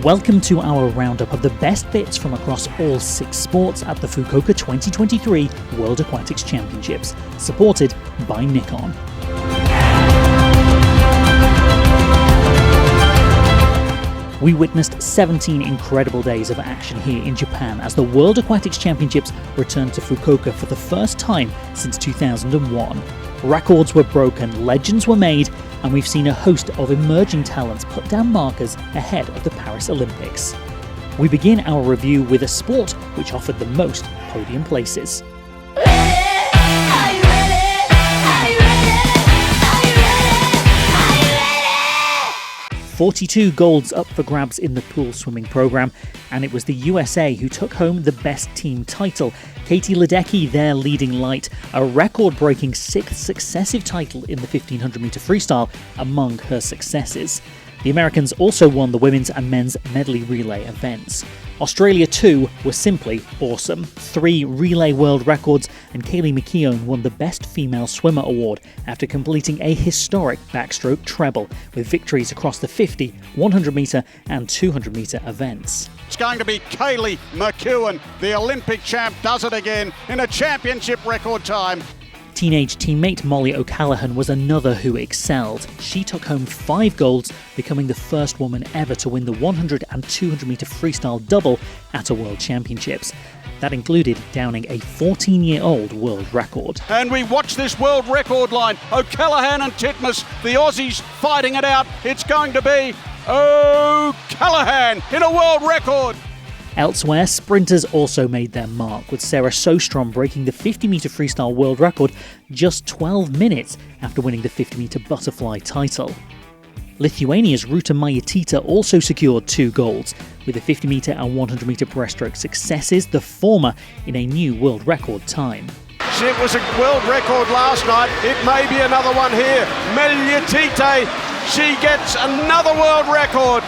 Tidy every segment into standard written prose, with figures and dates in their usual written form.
Welcome to our roundup of the best bits from across all 6 sports at the Fukuoka 2023 World Aquatics Championships, supported by Nikon. We witnessed 17 incredible days of action here in Japan as the World Aquatics Championships returned to Fukuoka for the first time since 2001. Records were broken, legends were made, and we've seen a host of emerging talents put down markers ahead of the Paris Olympics. We begin our review with a sport which offered the most podium places. 42 golds up for grabs in the pool swimming programme, and it was the USA who took home the best team title. Katie Ledecky there leading light, a record-breaking 6th successive title in the 1500 metre freestyle among her successes. The Americans also won the women's and men's medley relay events. Australia too was simply awesome. 3 relay world records, and Kaylee McKeown won the Best Female Swimmer award after completing a historic backstroke treble with victories across the 50, 100 metre and 200 metre events. It's going to be Kaylee McKeown. The Olympic champ does it again in a championship record time. Teenage teammate Molly O'Callaghan was another who excelled. She took home 5 golds, becoming the first woman ever to win the 100 and 200 metre freestyle double at a World Championships. That included downing a 14-year-old world record. And we watch this world record line. O'Callaghan and Titmus, the Aussies fighting it out. It's going to be O'Callaghan in a world record. Elsewhere, sprinters also made their mark, with Sarah Sostrom breaking the 50 metre freestyle world record just 12 minutes after winning the 50 metre butterfly title. Lithuania's Ruta Maitytė also secured 2 golds, with the 50 metre and 100 metre breaststroke successes, the former in a new world record time. It was a world record last night. It may be another one here. Maitytė, she gets another world record.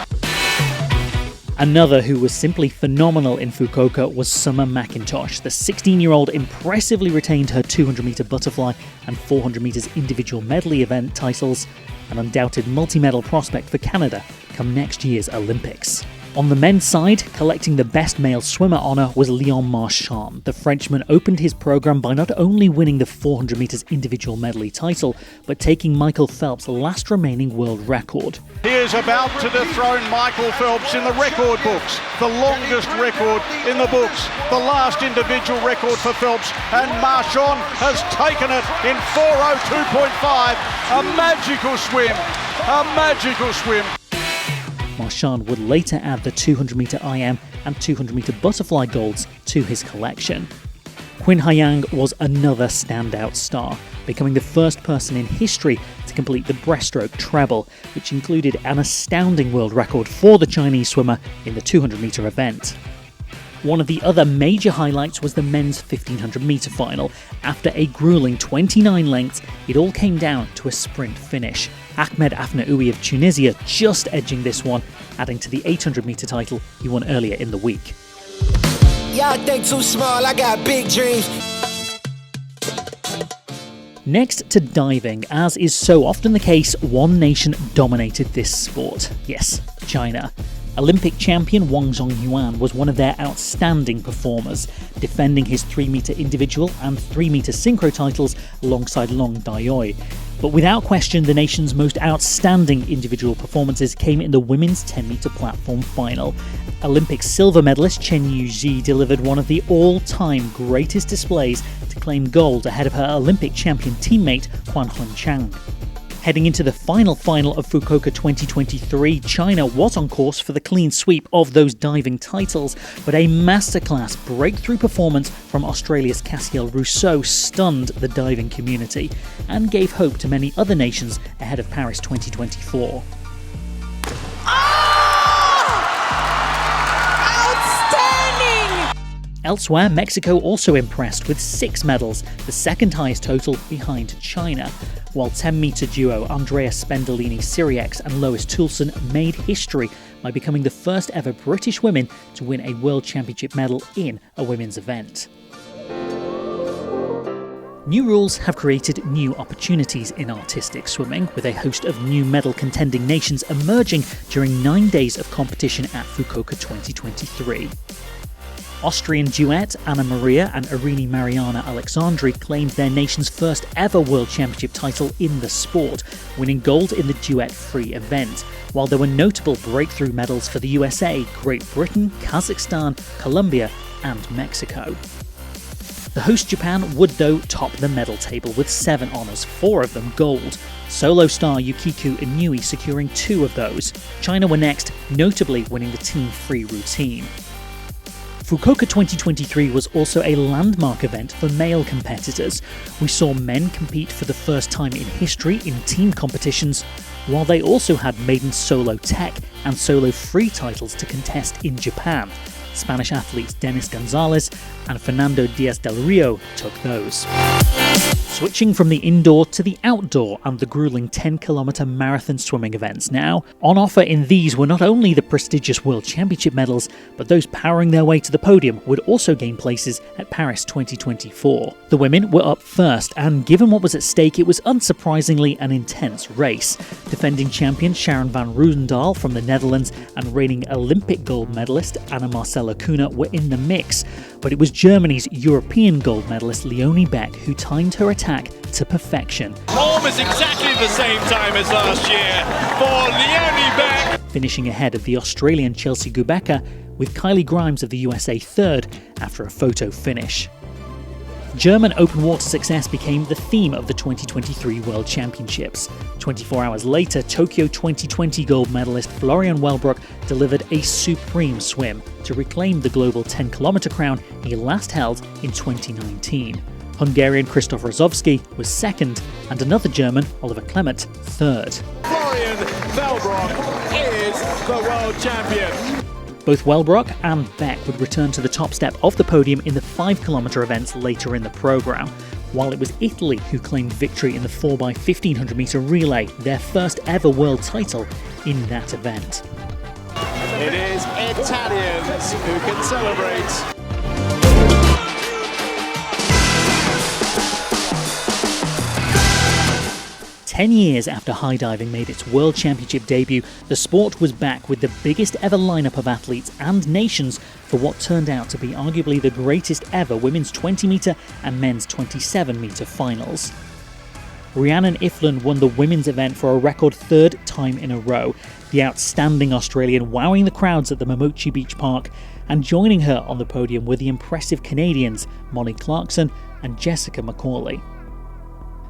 Another who was simply phenomenal in Fukuoka was Summer McIntosh. The 16-year-old impressively retained her 200 metre butterfly and 400 metres individual medley event titles, an undoubted multi-medal prospect for Canada come next year's Olympics. On the men's side, collecting the best male swimmer honour was Léon Marchand. The Frenchman opened his programme by not only winning the 400 metres individual medley title, but taking Michael Phelps' last remaining world record. He is about to dethrone Michael Phelps in the record books, the longest record in the books, the last individual record for Phelps, and Marchand has taken it in 4:02.5. A magical swim, a magical swim. Marchand would later add the 200 metre IM and 200 metre butterfly golds to his collection. Qin Haiyang was another standout star, becoming the first person in history to complete the breaststroke treble, which included an astounding world record for the Chinese swimmer in the 200 metre event. One of the other major highlights was the men's 1500 metre final. After a grueling 29 lengths, it all came down to a sprint finish. Ahmed Afnaoui of Tunisia just edging this one, adding to the 800 metre title he won earlier in the week. Y'all think too small, I got big dreams. Next to diving, as is so often the case, one nation dominated this sport. Yes, China. Olympic champion Wang Zhongyuan was one of their outstanding performers, defending his 3 metre individual and 3 metre synchro titles alongside Long Daiyoi. But without question, the nation's most outstanding individual performances came in the women's 10 metre platform final. Olympic silver medalist Chen Yuji delivered one of the all-time greatest displays to claim gold ahead of her Olympic champion teammate Huan Hengchang. Heading into the final of Fukuoka 2023, China was on course for the clean sweep of those diving titles, but a masterclass breakthrough performance from Australia's Cassiel Rousseau stunned the diving community and gave hope to many other nations ahead of Paris 2024. Elsewhere, Mexico also impressed with 6 medals, the second highest total behind China, while 10-metre duo Andrea Spendolini-Siriex and Lois Toulson made history by becoming the first ever British women to win a World Championship medal in a women's event. New rules have created new opportunities in artistic swimming, with a host of new medal-contending nations emerging during 9 days of competition at Fukuoka 2023. Austrian duet Anna Maria and Irini Mariana Alexandri claimed their nation's first ever World Championship title in the sport, winning gold in the duet free event, while there were notable breakthrough medals for the USA, Great Britain, Kazakhstan, Colombia and Mexico. The host Japan would though top the medal table with 7 honours, 4 of them gold, solo star Yukiku Inui securing 2 of those. China were next, notably winning the team free routine. Fukuoka 2023 was also a landmark event for male competitors. We saw men compete for the first time in history in team competitions, while they also had maiden solo tech and solo free titles to contest in Japan. Spanish athletes Denis Gonzalez and Fernando Diaz del Rio took those. Switching from the indoor to the outdoor and the grueling 10-kilometre marathon swimming events now, on offer in these were not only the prestigious World Championship medals, but those powering their way to the podium would also gain places at Paris 2024. The women were up first, and given what was at stake, it was unsurprisingly an intense race. Defending champion Sharon van Roosendaal from the Netherlands and reigning Olympic gold medalist Anna Marcela Kuna were in the mix, but it was Germany's European gold medalist Leonie Beck who timed her attack to perfection. Almost exactly the same time as last year for Leonie Beck. Finishing ahead of the Australian Chelsea Gubecka, with Kylie Grimes of the USA third after a photo finish. German open water success became the theme of the 2023 World Championships. 24 hours later, Tokyo 2020 gold medalist Florian Wellbrock delivered a supreme swim to reclaim the global 10-kilometre crown he last held in 2019. Hungarian Krzysztof Rozowski was second, and another German, Oliver Clement, third. Florian Wellbrock is the world champion. Both Wellbrock and Beck would return to the top step of the podium in the 5-kilometre events later in the programme, while it was Italy who claimed victory in the 4x1500 metre relay, their first ever world title in that event. It is Italians who can celebrate. 10 years after high diving made its World Championship debut, the sport was back with the biggest ever lineup of athletes and nations for what turned out to be arguably the greatest ever women's 20-metre and men's 27-metre finals. Rhiannon Ifland won the women's event for a record 3rd time in a row, the outstanding Australian wowing the crowds at the Mamochi Beach Park, and joining her on the podium were the impressive Canadians Molly Clarkson and Jessica McCauley.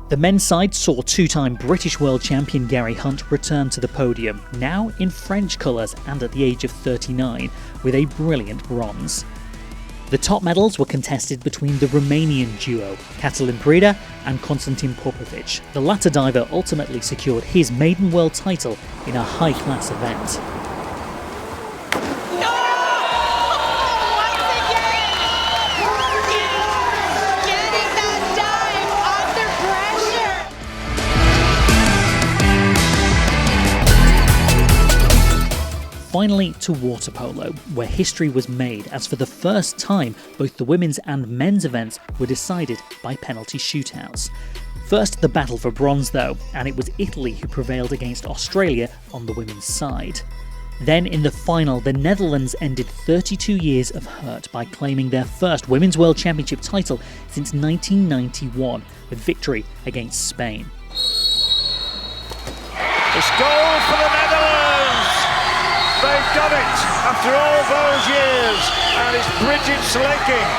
The men's side saw 2-time British world champion Gary Hunt return to the podium, now in French colours and at the age of 39, with a brilliant bronze. The top medals were contested between the Romanian duo, Catalin Preda and Constantin Popovic. The latter diver ultimately secured his maiden world title in a high-class event. Finally to water polo, where history was made as for the first time both the women's and men's events were decided by penalty shootouts. First the battle for bronze though, and it was Italy who prevailed against Australia on the women's side. Then in the final, the Netherlands ended 32 years of hurt by claiming their first Women's World Championship title since 1991, with victory against Spain. It's goal for the Netherlands! They've done it after all those years, and it's Bridget Slinking.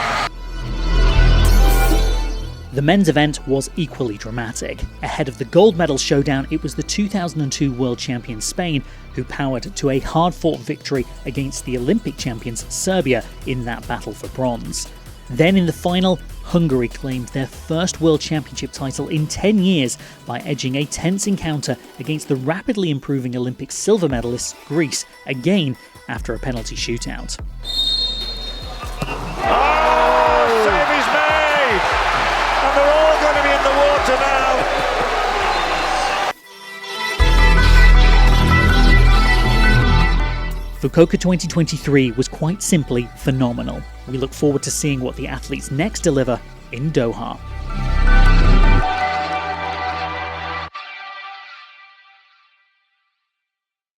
The men's event was equally dramatic. Ahead of the gold medal showdown, it was the 2002 world champion Spain who powered to a hard-fought victory against the Olympic champions Serbia in that battle for bronze. Then in the final, Hungary claimed their first World Championship title in 10 years by edging a tense encounter against the rapidly improving Olympic silver medalists Greece, again after a penalty shootout. Oh, save is made! And they're all going to be in the water now. Fukuoka 2023 was quite simply phenomenal. We look forward to seeing what the athletes next deliver in Doha.